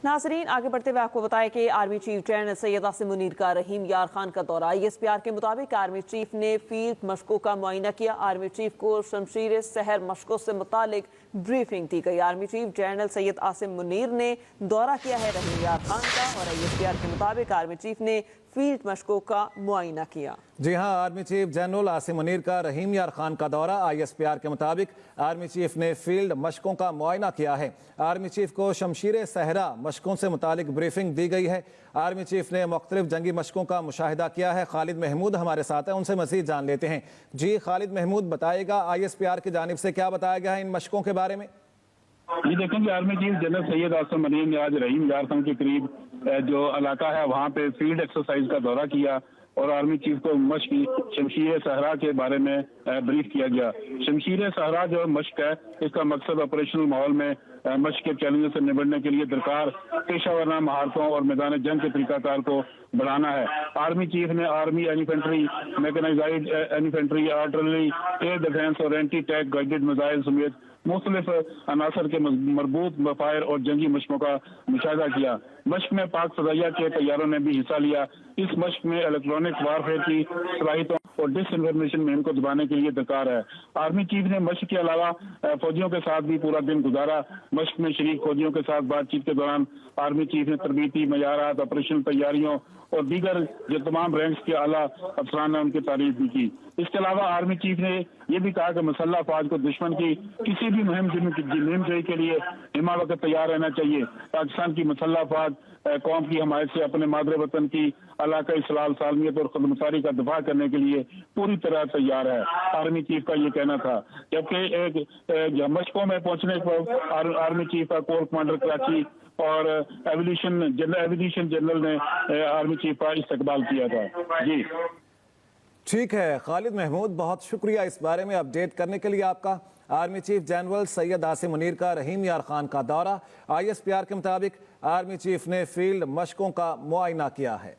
नाजरीन, आगे बढ़ते हुए आपको बताएं कि army chief general Syed Asim Munir का रहीम यार खान का दौरा। ISPR के मुताबिक आर्मी चीफ ने फील्ड मशकों का मुआयना किया। आर्मी चीफ को शमशीर सहर मशकों से मुतालिक ब्रीफिंग दी गई। Army chief general Syed Asim Munir ने दौरा किया है रहीम यार खान का और ISPR के मुताबिक आर्मी चीफ ने फील्ड मशकों का मुआयना किया। जी हां, army chief general Asim Munir का रहीम यार खान का दौरा। ISPR के मुताबिक आर्मी चीफ ने फील्ड मशकों का मुआयना किया है। आर्मी चीफ को शमशीर सहरा मशकों से मुतालिक ब्रीफिंग दी गई है। आर्मी चीफ ने मुख्तलिफ जंगी मशकों का मुशाहिदा किया है। खालिद महमूद हमारे साथ हैं, उनसे मज़ीद जान लेते हैं। जी खालिद महमूद, बताइएगा ISPR की जानिब से क्या बताया गया है इन मशकों के बारे में? जी देखेंगे, army chief general Syed Asim Munir ने आज रहीम यार खान के करीब जो इलाका है वहाँ पे फील्ड एक्सरसाइज का दौरा किया और आर्मी चीफ को मश्क शमशीर सहरा के बारे में ब्रीफ किया गया। शमशीर सहरा जो मश्क है, इसका मकसद ऑपरेशनल माहौल में मश्क के चैलेंजों से निपटने के लिए दरकार पेशा वरना महारतों और मैदान जंग के तरीकाकार को बढ़ाना है। आर्मी चीफ ने army infantry, mechanised infantry, artillery, air defence और एंटी टैंक गाइडेड मिसाइल समेत मुख्तलिफ अनासर के मरबूत फायर और जंगी मशकों का मुशाहिदा किया। मश्क में पाक फजाइया के तैयारों ने भी हिस्सा लिया। इस मश्क में इलेक्ट्रॉनिक वारफेयर की सलाहियतों और डिसइंफॉर्मेशन में इनको दबाने के लिए दरकार है। आर्मी चीफ ने मश्क के अलावा फौजियों के साथ भी पूरा दिन गुजारा। मश्क में शरीक फौजियों के साथ बातचीत के दौरान आर्मी चीफ ने तरबीती मयारात, ऑपरेशनल तैयारियों और दीगर जो तमाम रैंक्स के आला अफसरान ने उनकी तारीफ भी की। इसके अलावा आर्मी चीफ ने यह भी कहा कि मुसल्लह फौज को दुश्मन की किसी भी मुहिम जई के लिए हिमा वक्त तैयार रहना चाहिए। पाकिस्तान की मुसल्लह फौज कौम की हमायत से अपने मादरे वतन की इलाकाई सलाल सालमियत और खुदमुख्तारी का दफा करने के लिए पूरी तरह तैयार है। आर्मी चीफ का ये कहना था। जबकि एक मशकों में पहुंचने पर आर्मी चीफ का कोर कमांडर कराची और एविएशन जनरल ने आर्मी चीफ का इस्तकबाल किया था। जी ठीक है खालिद महमूद, बहुत शुक्रिया इस बारे में अपडेट करने के लिए आपका। Army chief general Syed Asim Munir का रहीम यार खान का दौरा। ISPR के मुताबिक आर्मी चीफ ने फील्ड मशकों का मुआयना किया है।